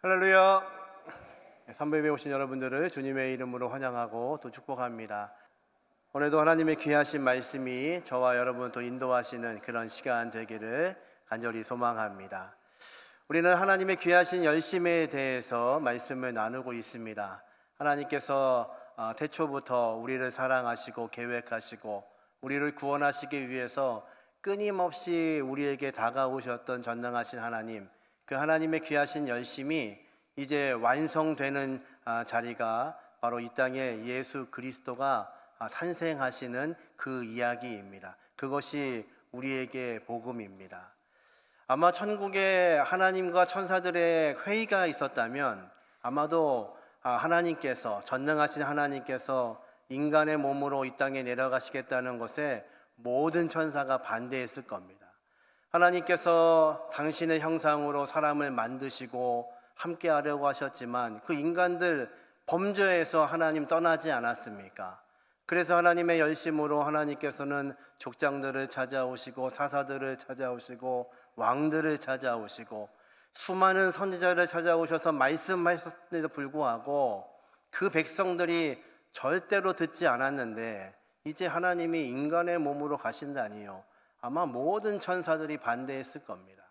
할렐루야. 선배에 오신 여러분들을 주님의 이름으로 환영하고 또 축복합니다. 오늘도 하나님의 귀하신 말씀이 저와 여러분을 또 인도하시는 그런 시간 되기를 간절히 소망합니다. 우리는 하나님의 귀하신 열심에 대해서 말씀을 나누고 있습니다. 하나님께서 태초부터 우리를 사랑하시고 계획하시고 우리를 구원하시기 위해서 끊임없이 우리에게 다가오셨던 전능하신 하나님, 그 하나님의 귀하신 열심이 이제 완성되는 자리가 바로 이 땅에 예수 그리스도가 탄생하시는 그 이야기입니다. 그것이 우리에게 복음입니다. 아마 천국에 하나님과 천사들의 회의가 있었다면 아마도 하나님께서, 전능하신 하나님께서 인간의 몸으로 이 땅에 내려가시겠다는 것에 모든 천사가 반대했을 겁니다. 하나님께서 당신의 형상으로 사람을 만드시고 함께 하려고 하셨지만 그 인간들 범죄에서 하나님 떠나지 않았습니까? 그래서 하나님의 열심으로 하나님께서는 족장들을 찾아오시고 사사들을 찾아오시고 왕들을 찾아오시고 수많은 선지자를 찾아오셔서 말씀하셨음에도 불구하고 그 백성들이 절대로 듣지 않았는데 이제 하나님이 인간의 몸으로 가신다니요, 아마 모든 천사들이 반대했을 겁니다.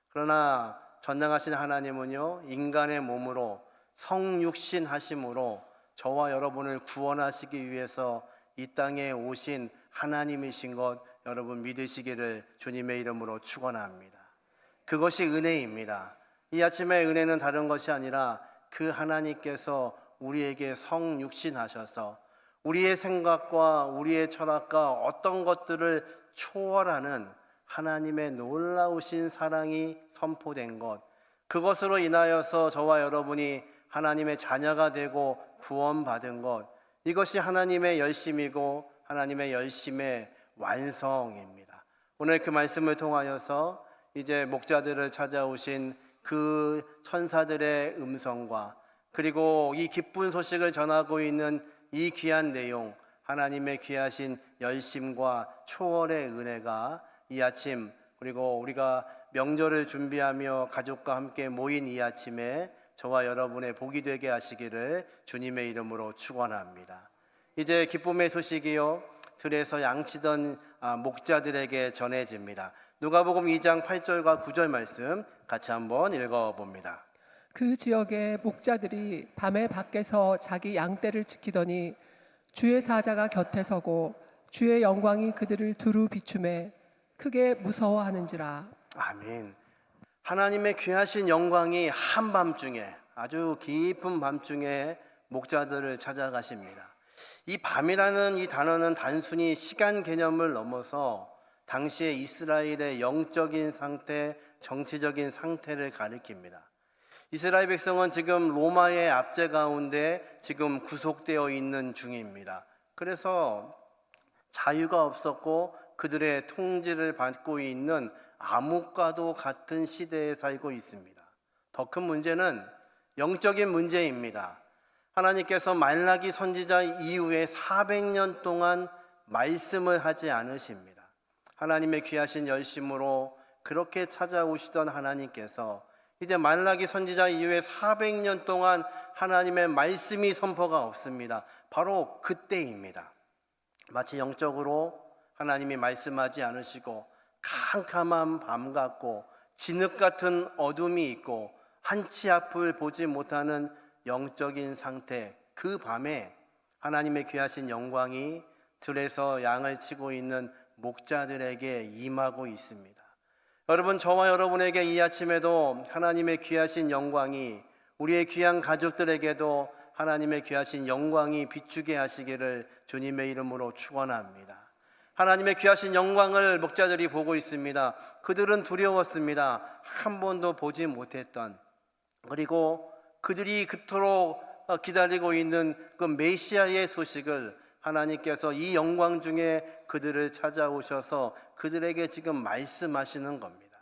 그러나 전능하신 하나님은요, 인간의 몸으로 성육신 하심으로 저와 여러분을 구원하시기 위해서 이 땅에 오신 하나님이신 것 여러분 믿으시기를 주님의 이름으로 축원합니다. 그것이 은혜입니다. 이 아침에 은혜는 다른 것이 아니라 그 하나님께서 우리에게 성육신하셔서 우리의 생각과 우리의 철학과 어떤 것들을 초월하는 하나님의 놀라우신 사랑이 선포된 것, 그것으로 인하여서 저와 여러분이 하나님의 자녀가 되고 구원받은 것, 이것이 하나님의 열심이고 하나님의 열심의 완성입니다. 오늘 그 말씀을 통하여서 이제 목자들을 찾아오신 그 천사들의 음성과 그리고 이 기쁜 소식을 전하고 있는 이 귀한 내용, 하나님의 귀하신 열심과 초월의 은혜가 이 아침, 그리고 우리가 명절을 준비하며 가족과 함께 모인 이 아침에 저와 여러분의 복이 되게 하시기를 주님의 이름으로 축원합니다. 이제 기쁨의 소식이요, 들에서 양치던 목자들에게 전해집니다. 누가복음 2장 8절과 9절 말씀 같이 한번 읽어봅니다. 그 지역의 목자들이 밤에 밖에서 자기 양떼를 지키더니 주의 사자가 곁에 서고 주의 영광이 그들을 두루 비추매 크게 무서워하는지라. 아멘. 하나님의 귀하신 영광이 한밤중에, 아주 깊은 밤중에 목자들을 찾아가십니다. 이 밤이라는 이 단어는 단순히 시간 개념을 넘어서 당시의 이스라엘의 영적인 상태, 정치적인 상태를 가리킵니다. 이스라엘 백성은 지금 로마의 압제 가운데 지금 구속되어 있는 중입니다. 그래서 자유가 없었고 그들의 통제를 받고 있는 암흑과도 같은 시대에 살고 있습니다. 더 큰 문제는 영적인 문제입니다. 하나님께서 말라기 선지자 이후에 400년 동안 말씀을 하지 않으십니다. 하나님의 귀하신 열심으로 그렇게 찾아오시던 하나님께서 이제 말라기 선지자 이후에 400년 동안 하나님의 말씀이 선포가 없습니다. 바로 그때입니다. 마치 영적으로 하나님이 말씀하지 않으시고 캄캄한 밤 같고 진흙 같은 어둠이 있고 한치 앞을 보지 못하는 영적인 상태, 그 밤에 하나님의 귀하신 영광이 들에서 양을 치고 있는 목자들에게 임하고 있습니다. 여러분, 저와 여러분에게 이 아침에도 하나님의 귀하신 영광이, 우리의 귀한 가족들에게도 하나님의 귀하신 영광이 비추게 하시기를 주님의 이름으로 축원합니다. 하나님의 귀하신 영광을 목자들이 보고 있습니다. 그들은 두려웠습니다. 한 번도 보지 못했던, 그리고 그들이 그토록 기다리고 있는 그 메시아의 소식을 하나님께서 이 영광 중에 그들을 찾아오셔서 그들에게 지금 말씀하시는 겁니다.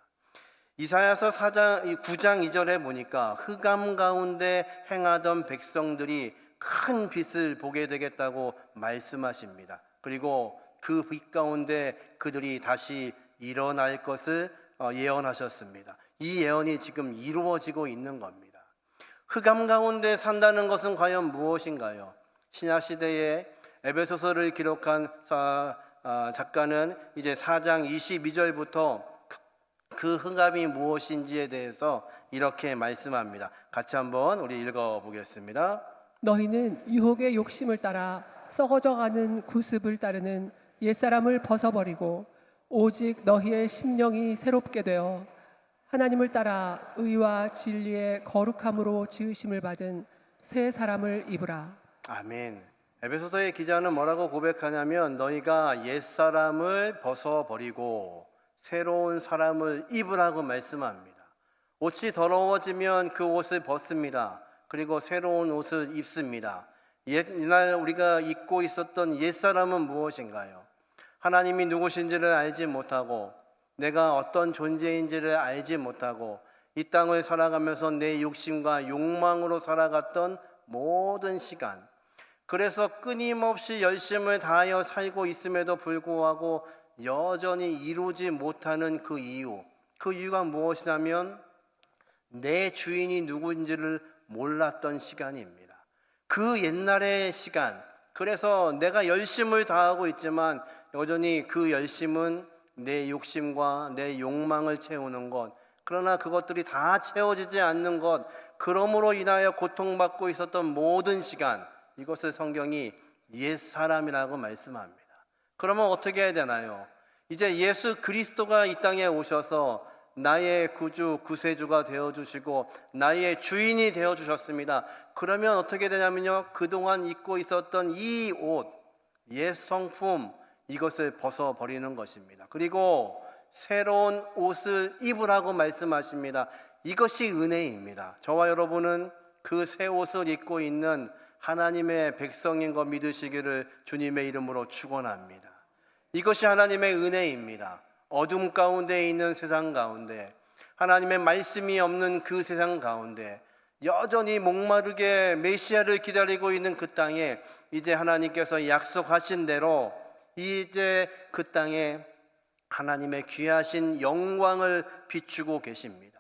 이사야서 9장 2절에 보니까 흑암 가운데 행하던 백성들이 큰 빛을 보게 되겠다고 말씀하십니다. 그리고 그 빛 가운데 그들이 다시 일어날 것을 예언하셨습니다. 이 예언이 지금 이루어지고 있는 겁니다. 흑암 가운데 산다는 것은 과연 무엇인가요? 신약 시대에 에베소서를 기록한 작가는 이제 4장 22절부터 그 흑암이 무엇인지에 대해서 이렇게 말씀합니다. 같이 한번 우리 읽어보겠습니다. 너희는 유혹의 욕심을 따라 썩어져가는 구습을 따르는 옛사람을 벗어버리고 오직 너희의 심령이 새롭게 되어 하나님을 따라 의와 진리의 거룩함으로 지으심을 받은 새 사람을 입으라. 아멘. 에베소서의 기자는 뭐라고 고백하냐면 너희가 옛사람을 벗어버리고 새로운 사람을 입으라고 말씀합니다. 옷이 더러워지면 그 옷을 벗습니다. 그리고 새로운 옷을 입습니다. 옛날 우리가 입고 있었던 옛사람은 무엇인가요? 하나님이 누구신지를 알지 못하고 내가 어떤 존재인지를 알지 못하고 이 땅을 살아가면서 내 욕심과 욕망으로 살아갔던 모든 시간, 그래서 끊임없이 열심을 다하여 살고 있음에도 불구하고 여전히 이루지 못하는 그 이유가 무엇이냐면 내 주인이 누구인지를 몰랐던 시간입니다. 그 옛날의 시간, 그래서 내가 열심을 다하고 있지만 여전히 그 열심은 내 욕심과 내 욕망을 채우는 것, 그러나 그것들이 다 채워지지 않는 것, 그러므로 인하여 고통받고 있었던 모든 시간, 이것을 성경이 옛사람이라고 말씀합니다. 그러면 어떻게 해야 되나요? 이제 예수 그리스도가 이 땅에 오셔서 나의 구주, 구세주가 되어주시고 나의 주인이 되어주셨습니다. 그러면 어떻게 되냐면요, 그동안 입고 있었던 이 옷, 옛 성품, 이것을 벗어버리는 것입니다. 그리고 새로운 옷을 입으라고 말씀하십니다. 이것이 은혜입니다. 저와 여러분은 그 새 옷을 입고 있는 하나님의 백성인 거 믿으시기를 주님의 이름으로 축원합니다. 이것이 하나님의 은혜입니다. 어둠 가운데 있는 세상 가운데, 하나님의 말씀이 없는 그 세상 가운데 여전히 목마르게 메시아를 기다리고 있는 그 땅에 이제 하나님께서 약속하신 대로 이제 그 땅에 하나님의 귀하신 영광을 비추고 계십니다.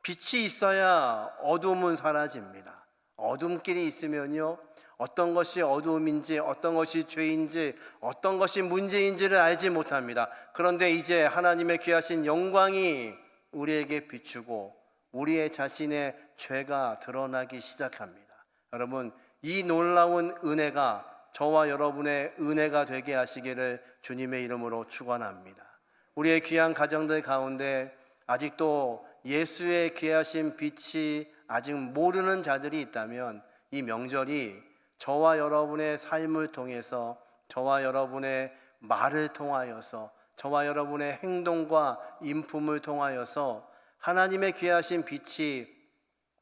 빛이 있어야 어둠은 사라집니다. 어둠길이 있으면요, 어떤 것이 어두움인지, 어떤 것이 죄인지, 어떤 것이 문제인지를 알지 못합니다. 그런데 이제 하나님의 귀하신 영광이 우리에게 비추고 우리의 자신의 죄가 드러나기 시작합니다. 여러분, 이 놀라운 은혜가 저와 여러분의 은혜가 되게 하시기를 주님의 이름으로 축원합니다. 우리의 귀한 가정들 가운데 아직도 예수의 귀하신 빛이 아직 모르는 자들이 있다면 이 명절이 저와 여러분의 삶을 통해서, 저와 여러분의 말을 통하여서, 저와 여러분의 행동과 인품을 통하여서 하나님의 귀하신 빛이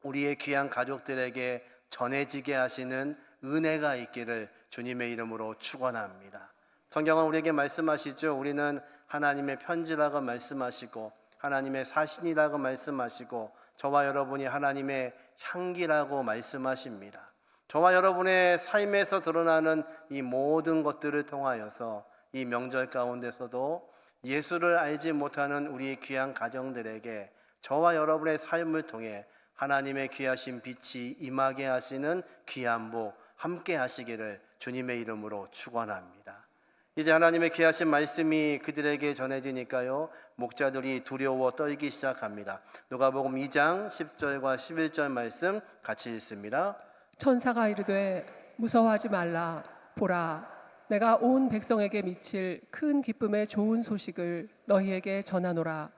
우리의 귀한 가족들에게 전해지게 하시는 은혜가 있기를 주님의 이름으로 축원합니다. 성경은 우리에게 말씀하시죠. 우리는 하나님의 편지라고 말씀하시고 하나님의 사신이라고 말씀하시고 저와 여러분이 하나님의 향기라고 말씀하십니다. 저와 여러분의 삶에서 드러나는 이 모든 것들을 통하여서 이 명절 가운데서도 예수를 알지 못하는 우리 귀한 가정들에게 저와 여러분의 삶을 통해 하나님의 귀하신 빛이 임하게 하시는 귀한 복 함께 하시기를 주님의 이름으로 축원합니다. 이제 하나님의 귀하신 말씀이 그들에게 전해지니까요, 목자들이 두려워 떨기 시작합니다. 누가복음 2장 10절과 11절 말씀 같이 읽습니다. 천사가 이르되 무서워하지 말라. 보라, 내가 온 백성에게 미칠 큰 기쁨의 좋은 소식을 너희에게 전하노라.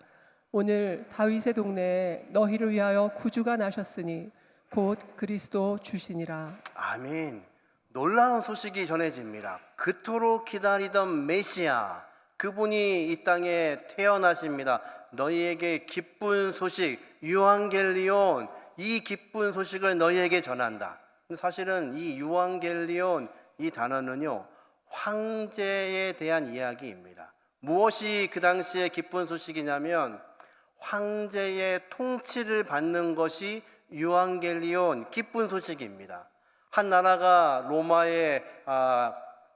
오늘 다윗의 동네에 너희를 위하여 구주가 나셨으니 곧 그리스도 주시니라. 아멘. 놀라운 소식이 전해집니다. 그토록 기다리던 메시아, 그분이 이 땅에 태어나십니다. 너희에게 기쁜 소식, 유앙겔리온, 이 기쁜 소식을 너희에게 전한다. 사실은 이 유앙겔리온, 이 단어는요, 황제에 대한 이야기입니다. 무엇이 그 당시에 기쁜 소식이냐면 황제의 통치를 받는 것이 유앙겔리온, 기쁜 소식입니다. 한 나라가 로마의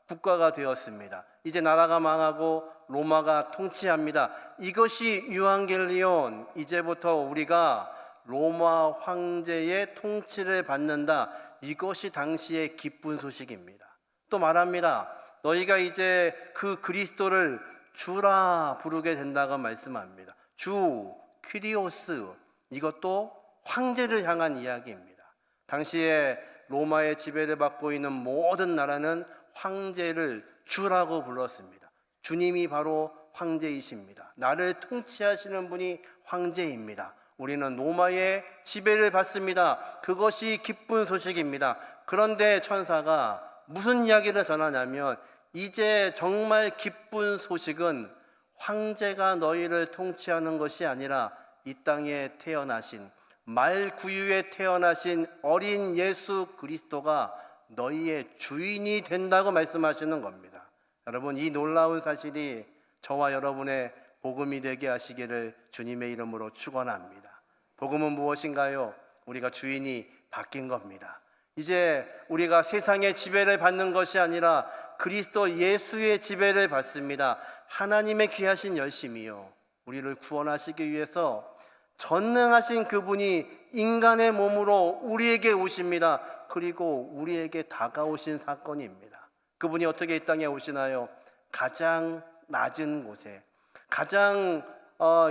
국가가 되었습니다. 이제 나라가 망하고 로마가 통치합니다. 이것이 유앙겔리온, 이제부터 우리가 로마 황제의 통치를 받는다. 이것이 당시의 기쁜 소식입니다. 또 말합니다. 너희가 이제 그 그리스도를 주라 부르게 된다고 말씀합니다. 주, 퀴리오스, 이것도 황제를 향한 이야기입니다. 당시에 로마의 지배를 받고 있는 모든 나라는 황제를 주라고 불렀습니다. 주님이 바로 황제이십니다. 나를 통치하시는 분이 황제입니다. 우리는 로마의 지배를 받습니다. 그것이 기쁜 소식입니다. 그런데 천사가 무슨 이야기를 전하냐면 이제 정말 기쁜 소식은 황제가 너희를 통치하는 것이 아니라 이 땅에 태어나신 말구유에 태어나신 어린 예수 그리스도가 너희의 주인이 된다고 말씀하시는 겁니다. 여러분, 이 놀라운 사실이 저와 여러분의 복음이 되게 하시기를 주님의 이름으로 축원합니다. 복음은 무엇인가요? 우리가 주인이 바뀐 겁니다. 이제 우리가 세상의 지배를 받는 것이 아니라 그리스도 예수의 지배를 받습니다. 하나님의 귀하신 열심이요, 우리를 구원하시기 위해서 전능하신 그분이 인간의 몸으로 우리에게 오십니다. 그리고 우리에게 다가오신 사건입니다. 그분이 어떻게 이 땅에 오시나요? 가장 낮은 곳에, 가장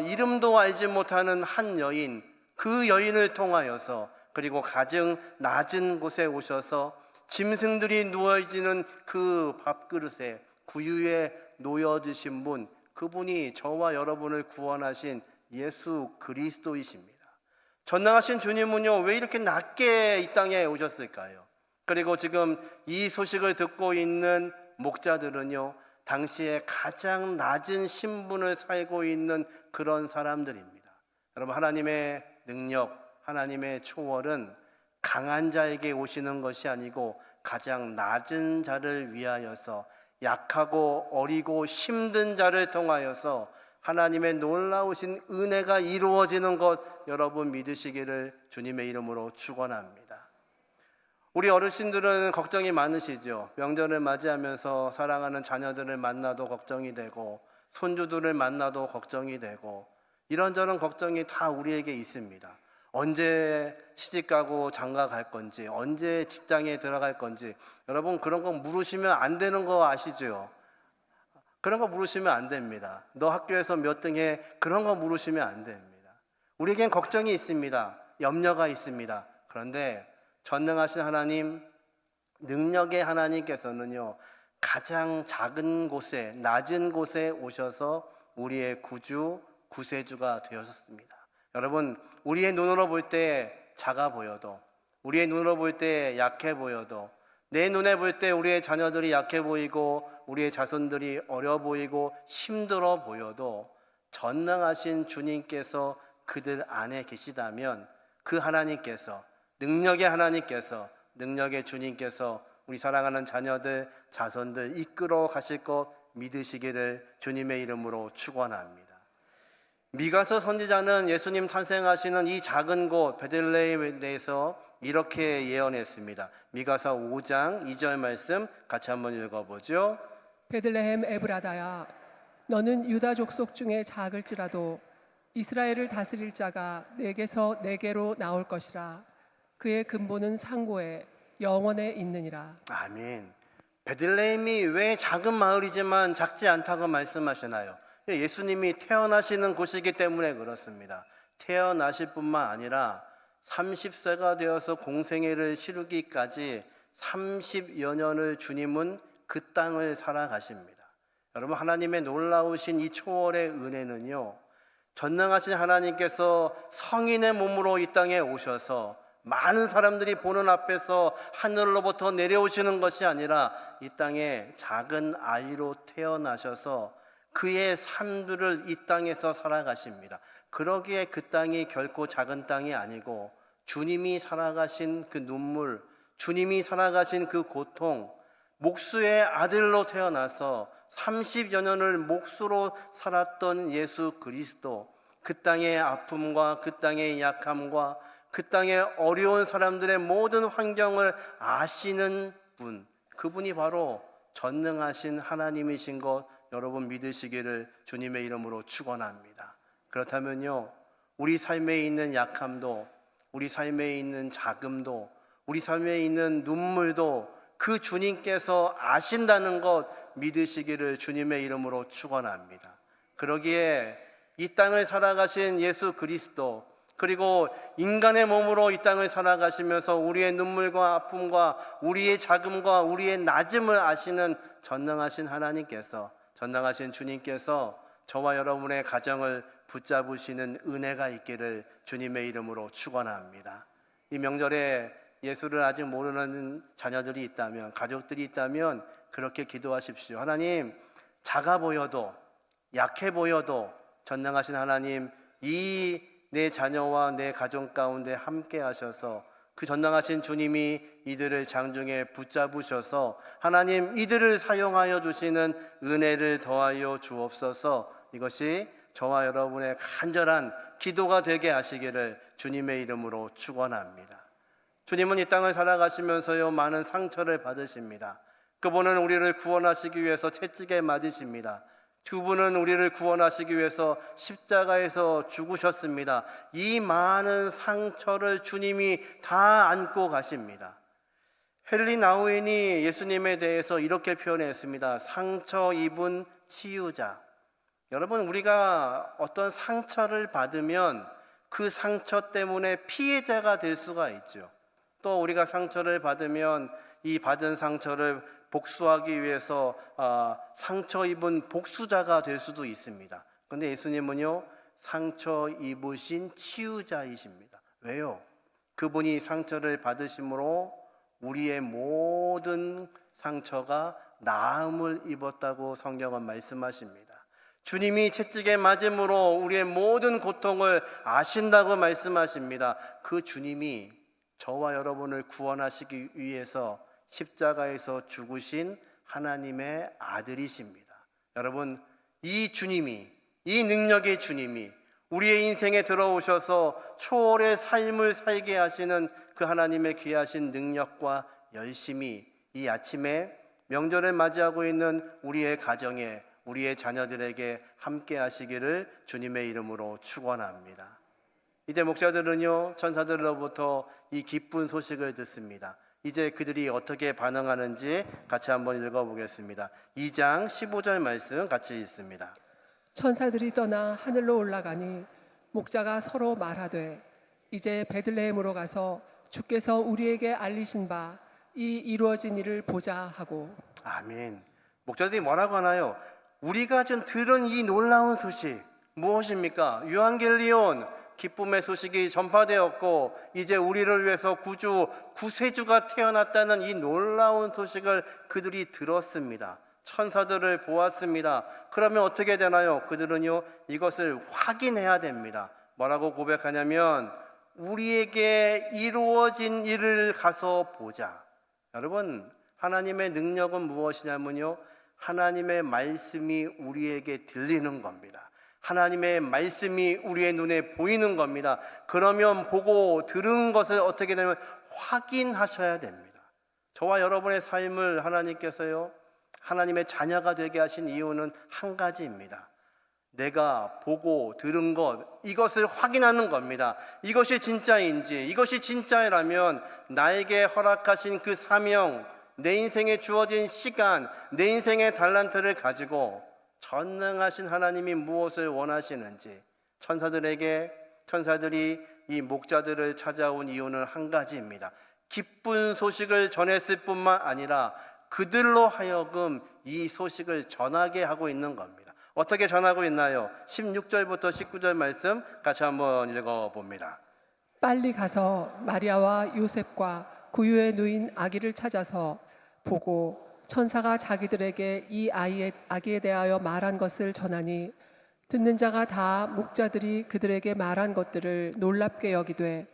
이름도 알지 못하는 한 여인, 그 여인을 통하여서, 그리고 가장 낮은 곳에 오셔서 짐승들이 누워있는 그 밥그릇에 구유에 놓여 드신 분, 그분이 저와 여러분을 구원하신 예수 그리스도이십니다. 전능하신 주님은요, 왜 이렇게 낮게 이 땅에 오셨을까요? 그리고 지금 이 소식을 듣고 있는 목자들은요, 당시에 가장 낮은 신분을 살고 있는 그런 사람들입니다. 여러분, 하나님의 능력, 하나님의 초월은 강한 자에게 오시는 것이 아니고 가장 낮은 자를 위하여서, 약하고 어리고 힘든 자를 통하여서 하나님의 놀라우신 은혜가 이루어지는 것, 여러분 믿으시기를 주님의 이름으로 축원합니다. 우리 어르신들은 걱정이 많으시죠. 명절을 맞이하면서 사랑하는 자녀들을 만나도 걱정이 되고, 손주들을 만나도 걱정이 되고, 이런저런 걱정이 다 우리에게 있습니다. 언제 시집가고 장가 갈 건지, 언제 직장에 들어갈 건지. 여러분, 그런 거 물으시면 안 되는 거 아시죠? 그런 거 물으시면 안 됩니다. 너 학교에서 몇 등 해? 그런 거 물으시면 안 됩니다. 우리에겐 걱정이 있습니다. 염려가 있습니다. 그런데 전능하신 하나님, 능력의 하나님께서는요, 가장 작은 곳에, 낮은 곳에 오셔서 우리의 구주, 구세주가 되었습니다. 여러분, 우리의 눈으로 볼 때 작아 보여도, 우리의 눈으로 볼 때 약해 보여도, 내 눈에 볼 때 우리의 자녀들이 약해 보이고 우리의 자손들이 어려 보이고 힘들어 보여도 전능하신 주님께서 그들 안에 계시다면, 그 하나님께서, 능력의 하나님께서, 능력의 주님께서 우리 사랑하는 자녀들, 자손들 이끌어 가실 것 믿으시기를 주님의 이름으로 축원합니다. 미가서 선지자는 예수님 탄생하시는 이 작은 곳 베들레헴에 대해서 이렇게 예언했습니다. 미가서 5장 2절 말씀 같이 한번 읽어보죠. 베들레헴 에브라다야, 너는 유다 족속 중에 작을지라도 이스라엘을 다스릴 자가 내게서 내게로 나올 것이라. 그의 근본은 상고에 영원에 있느니라. 아멘. 베들레헴이 왜 작은 마을이지만 작지 않다고 말씀하시나요? 예수님이 태어나시는 곳이기 때문에 그렇습니다. 태어나실 뿐만 아니라 30세가 되어서 공생애를 치르기까지 30여 년을 주님은 그 땅을 살아가십니다. 여러분, 하나님의 놀라우신 이 초월의 은혜는요, 전능하신 하나님께서 성인의 몸으로 이 땅에 오셔서 많은 사람들이 보는 앞에서 하늘로부터 내려오시는 것이 아니라 이 땅에 작은 아이로 태어나셔서 그의 삶들을 이 땅에서 살아가십니다. 그러기에 그 땅이 결코 작은 땅이 아니고 주님이 살아가신 그 눈물, 주님이 살아가신 그 고통, 목수의 아들로 태어나서 30여 년을 목수로 살았던 예수 그리스도, 그 땅의 아픔과 그 땅의 약함과 그 땅의 어려운 사람들의 모든 환경을 아시는 분, 그분이 바로 전능하신 하나님이신 것 여러분 믿으시기를 주님의 이름으로 축원합니다. 그렇다면요, 우리 삶에 있는 약함도, 우리 삶에 있는 자금도, 우리 삶에 있는 눈물도 그 주님께서 아신다는 것 믿으시기를 주님의 이름으로 축원합니다. 그러기에 이 땅을 살아가신 예수 그리스도, 그리고 인간의 몸으로 이 땅을 살아가시면서 우리의 눈물과 아픔과 우리의 자금과 우리의 낮음을 아시는 전능하신 하나님께서, 전능하신 주님께서 저와 여러분의 가정을 붙잡으시는 은혜가 있기를 주님의 이름으로 축원합니다. 이 명절에 예수를 아직 모르는 자녀들이 있다면, 가족들이 있다면 그렇게 기도하십시오. 하나님, 작아 보여도, 약해 보여도 전능하신 하나님, 이 내 자녀와 내 가정 가운데 함께 하셔서 그 전능하신 주님이 이들을 장중에 붙잡으셔서 하나님, 이들을 사용하여 주시는 은혜를 더하여 주옵소서. 이것이 저와 여러분의 간절한 기도가 되게 하시기를 주님의 이름으로 축원합니다. 주님은 이 땅을 살아가시면서요 많은 상처를 받으십니다. 그분은 우리를 구원하시기 위해서 채찍에 맞으십니다. 그분은 우리를 구원하시기 위해서 십자가에서 죽으셨습니다. 이 많은 상처를 주님이 다 안고 가십니다. 헨리 나우인이 예수님에 대해서 이렇게 표현했습니다. 상처 입은 치유자. 여러분, 우리가 어떤 상처를 받으면 그 상처 때문에 피해자가 될 수가 있죠. 또 우리가 상처를 받으면 이 받은 상처를 복수하기 위해서 상처 입은 복수자가 될 수도 있습니다. 그런데 예수님은요 상처 입으신 치유자이십니다. 왜요? 그분이 상처를 받으심으로 우리의 모든 상처가 나음을 입었다고 성경은 말씀하십니다. 주님이 채찍에 맞음으로 우리의 모든 고통을 아신다고 말씀하십니다. 그 주님이 저와 여러분을 구원하시기 위해서 십자가에서 죽으신 하나님의 아들이십니다. 여러분, 이 주님이, 이 능력의 주님이 우리의 인생에 들어오셔서 초월의 삶을 살게 하시는 그 하나님의 귀하신 능력과 열심이 이 아침에 명절을 맞이하고 있는 우리의 가정에, 우리의 자녀들에게 함께 하시기를 주님의 이름으로 축원합니다. 이제 목사들은요 천사들로부터 이 기쁜 소식을 듣습니다. 이제 그들이 어떻게 반응하는지 같이 한번 읽어보겠습니다. 2장 15절 말씀 같이 읽습니다. 천사들이 떠나 하늘로 올라가니 목자가 서로 말하되 이제 베들레헴으로 가서 주께서 우리에게 알리신 바 이 이루어진 일을 보자 하고. 아멘. 목자들이 뭐라고 하나요? 우리가 지금 들은 이 놀라운 소식 무엇입니까? 유한겔리온, 기쁨의 소식이 전파되었고 이제 우리를 위해서 구세주가 태어났다는 이 놀라운 소식을 그들이 들었습니다. 천사들을 보았습니다. 그러면 어떻게 되나요? 그들은요 이것을 확인해야 됩니다. 뭐라고 고백하냐면 우리에게 이루어진 일을 가서 보자. 여러분, 하나님의 능력은 무엇이냐면요 하나님의 말씀이 우리에게 들리는 겁니다. 하나님의 말씀이 우리의 눈에 보이는 겁니다. 그러면 보고 들은 것을 어떻게 되면 확인하셔야 됩니다. 저와 여러분의 삶을 하나님께서요 하나님의 자녀가 되게 하신 이유는 한 가지입니다. 내가 보고 들은 것, 이것을 확인하는 겁니다. 이것이 진짜인지, 이것이 진짜라면 나에게 허락하신 그 사명, 내 인생에 주어진 시간, 내 인생의 달란트를 가지고 전능하신 하나님이 무엇을 원하시는지, 천사들이 이 목자들을 찾아온 이유는 한 가지입니다. 기쁜 소식을 전했을 뿐만 아니라 그들로 하여금 이 소식을 전하게 하고 있는 겁니다. 어떻게 전하고 있나요? 16절부터 19절 말씀 같이 한번 읽어봅니다. 빨리 가서 마리아와 요셉과 구유에 누인 아기를 찾아서 보고 천사가 자기들에게 이 아기에 대하여 말한 것을 전하니 듣는 자가 다 목자들이 그들에게 말한 것들을 놀랍게 여기되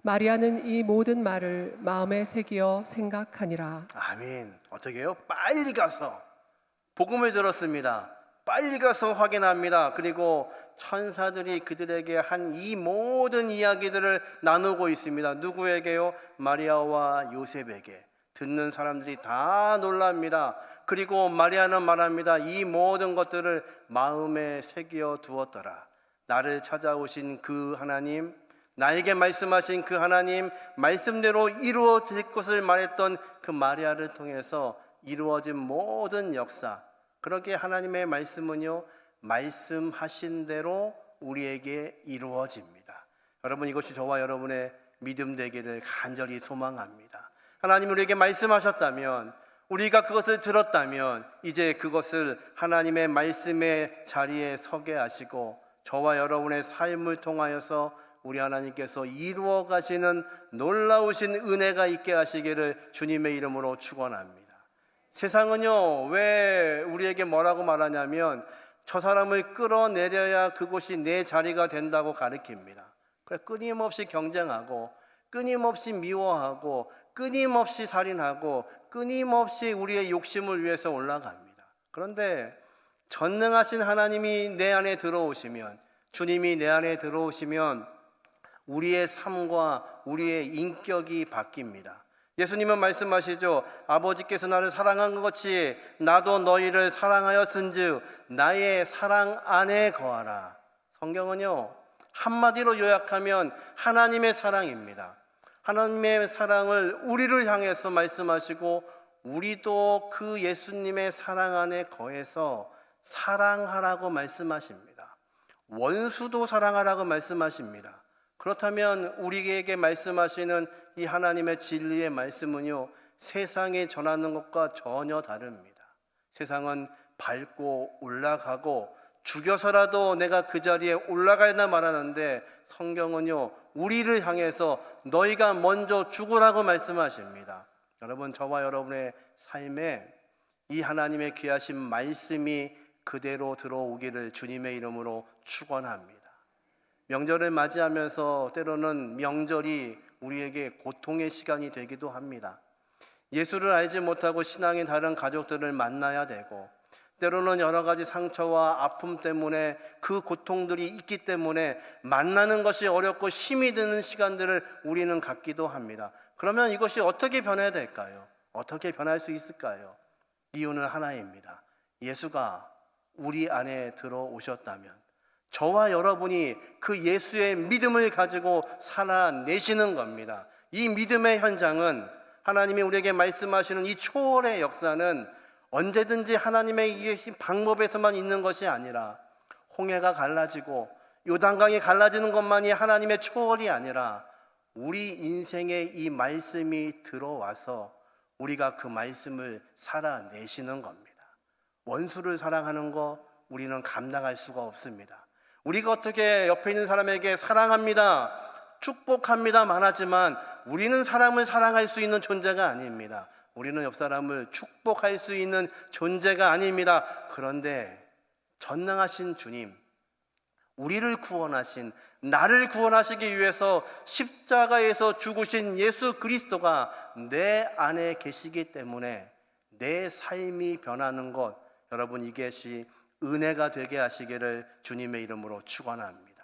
마리아는 이 모든 말을 마음에 새기어 생각하니라. 아멘. 어떻게 해요? 빨리 가서 복음을 들었습니다. 빨리 가서 확인합니다. 그리고 천사들이 그들에게 한 이 모든 이야기들을 나누고 있습니다. 누구에게요? 마리아와 요셉에게. 듣는 사람들이 다 놀랍니다. 그리고 마리아는 말합니다. 이 모든 것들을 마음에 새겨 두었더라. 나를 찾아오신 그 하나님, 나에게 말씀하신 그 하나님, 말씀대로 이루어질 것을 말했던 그 마리아를 통해서 이루어진 모든 역사, 그렇게 하나님의 말씀은요, 말씀하신 대로 우리에게 이루어집니다. 여러분, 이것이 저와 여러분의 믿음 되기를 간절히 소망합니다. 하나님 우리에게 말씀하셨다면, 우리가 그것을 들었다면 이제 그것을 하나님의 말씀의 자리에 서게 하시고 저와 여러분의 삶을 통하여서 우리 하나님께서 이루어 가시는 놀라우신 은혜가 있게 하시기를 주님의 이름으로 축원합니다. 세상은요, 왜 우리에게 뭐라고 말하냐면 저 사람을 끌어내려야 그곳이 내 자리가 된다고 가르칩니다. 그래서 끊임없이 경쟁하고 끊임없이 미워하고 끊임없이 살인하고 끊임없이 우리의 욕심을 위해서 올라갑니다. 그런데 전능하신 하나님이 내 안에 들어오시면, 주님이 내 안에 들어오시면 우리의 삶과 우리의 인격이 바뀝니다. 예수님은 말씀하시죠. 아버지께서 나를 사랑한 것 같이 나도 너희를 사랑하였은즉 나의 사랑 안에 거하라. 성경은요, 한마디로 요약하면 하나님의 사랑입니다. 하나님의 사랑을 우리를 향해서 말씀하시고 우리도 그 예수님의 사랑 안에 거해서 사랑하라고 말씀하십니다. 원수도 사랑하라고 말씀하십니다. 그렇다면 우리에게 말씀하시는 이 하나님의 진리의 말씀은요, 세상에 전하는 것과 전혀 다릅니다. 세상은 밟고 올라가고 죽여서라도 내가 그 자리에 올라가야 말하는데, 성경은요, 우리를 향해서 너희가 먼저 죽으라고 말씀하십니다. 여러분, 저와 여러분의 삶에 이 하나님의 귀하신 말씀이 그대로 들어오기를 주님의 이름으로 축원합니다. 명절을 맞이하면서 때로는 명절이 우리에게 고통의 시간이 되기도 합니다. 예수를 알지 못하고 신앙의 다른 가족들을 만나야 되고, 때로는 여러 가지 상처와 아픔 때문에 그 고통들이 있기 때문에 만나는 것이 어렵고 힘이 드는 시간들을 우리는 갖기도 합니다. 그러면 이것이 어떻게 변해야 될까요? 어떻게 변할 수 있을까요? 이유는 하나입니다. 예수가 우리 안에 들어오셨다면 저와 여러분이 그 예수의 믿음을 가지고 살아내시는 겁니다. 이 믿음의 현장은, 하나님이 우리에게 말씀하시는 이 초월의 역사는 언제든지 하나님의 이해신 방법에서만 있는 것이 아니라, 홍해가 갈라지고 요단강이 갈라지는 것만이 하나님의 초월이 아니라 우리 인생에 이 말씀이 들어와서 우리가 그 말씀을 살아내시는 겁니다. 원수를 사랑하는 거 우리는 감당할 수가 없습니다. 우리가 어떻게 옆에 있는 사람에게 사랑합니다, 축복합니다만 하지만 우리는 사람을 사랑할 수 있는 존재가 아닙니다. 우리는 옆 사람을 축복할 수 있는 존재가 아닙니다. 그런데 전능하신 주님, 우리를 구원하신, 나를 구원하시기 위해서 십자가에서 죽으신 예수 그리스도가 내 안에 계시기 때문에 내 삶이 변하는 것, 여러분, 이것이 은혜가 되게 하시기를 주님의 이름으로 축원합니다.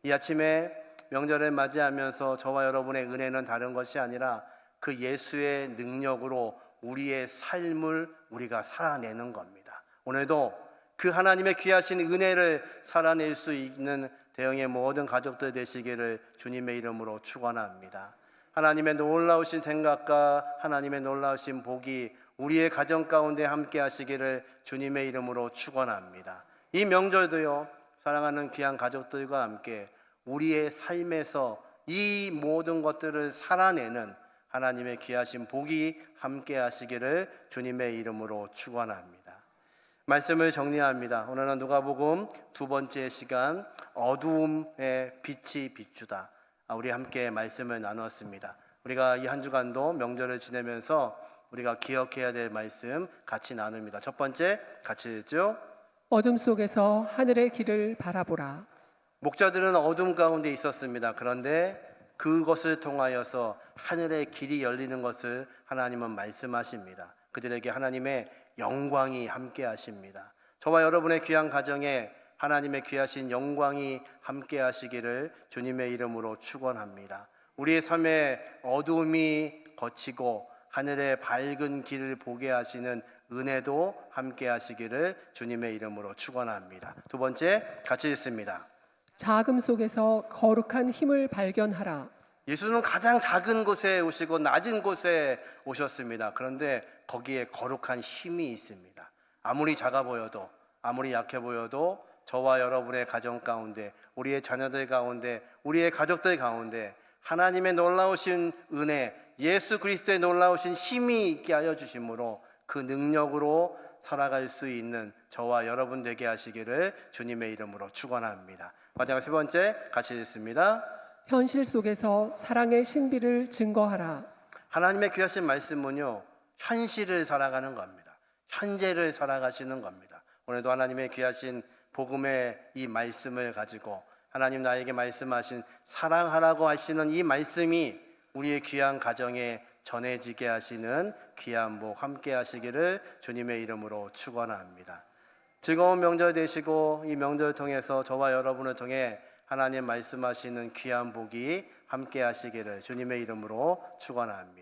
이 아침에 명절을 맞이하면서 저와 여러분의 은혜는 다른 것이 아니라 그 예수의 능력으로 우리의 삶을 우리가 살아내는 겁니다. 오늘도 그 하나님의 귀하신 은혜를 살아낼 수 있는 대형의 모든 가족들 되시기를 주님의 이름으로 축원합니다. 하나님의 놀라우신 생각과 하나님의 놀라우신 복이 우리의 가정 가운데 함께 하시기를 주님의 이름으로 축원합니다. 이 명절도요, 사랑하는 귀한 가족들과 함께 우리의 삶에서 이 모든 것들을 살아내는 하나님의 귀하신 복이 함께 하시기를 주님의 이름으로 축원합니다. 말씀을 정리합니다. 오늘은 누가복음 두 번째 시간, 어두움의 빛이 비추다. 우리 함께 말씀을 나누었습니다. 우리가 이 한 주간도 명절을 지내면서 우리가 기억해야 될 말씀 같이 나눕니다. 첫 번째, 같이 읽죠. 어둠 속에서 하늘의 길을 바라보라. 목자들은 어둠 가운데 있었습니다. 그런데 그것을 통하여서 하늘의 길이 열리는 것을 하나님은 말씀하십니다. 그들에게 하나님의 영광이 함께 하십니다. 저와 여러분의 귀한 가정에 하나님의 귀하신 영광이 함께 하시기를 주님의 이름으로 축원합니다. 우리의 삶에 어두움이 걷히고 하늘의 밝은 길을 보게 하시는 은혜도 함께 하시기를 주님의 이름으로 축원합니다. 두 번째, 같이 읽습니다. 자금 속에서 거룩한 힘을 발견하라. 예수는 가장 작은 곳에 오시고 낮은 곳에 오셨습니다. 그런데 거기에 거룩한 힘이 있습니다. 아무리 작아 보여도, 아무리 약해 보여도 저와 여러분의 가정 가운데, 우리의 자녀들 가운데, 우리의 가족들 가운데 하나님의 놀라우신 은혜, 예수 그리스도의 놀라우신 힘이 있게 하여 주심으로 그 능력으로 살아갈 수 있는 저와 여러분 되게 하시기를 주님의 이름으로 축원합니다. 마지막 세 번째 같이 읽습니다. 현실 속에서 사랑의 신비를 증거하라. 하나님의 귀하신 말씀은요, 현실을 살아가는 겁니다. 현재를 살아가시는 겁니다. 오늘도 하나님의 귀하신 복음의 이 말씀을 가지고 하나님 나에게 말씀하신 사랑하라고 하시는 이 말씀이 우리의 귀한 가정에 전해지게 하시는 귀한 복 함께 하시기를 주님의 이름으로 축원합니다. 즐거운 명절 되시고 이 명절을 통해서 저와 여러분을 통해 하나님 말씀하시는 귀한 복이 함께 하시기를 주님의 이름으로 축원합니다.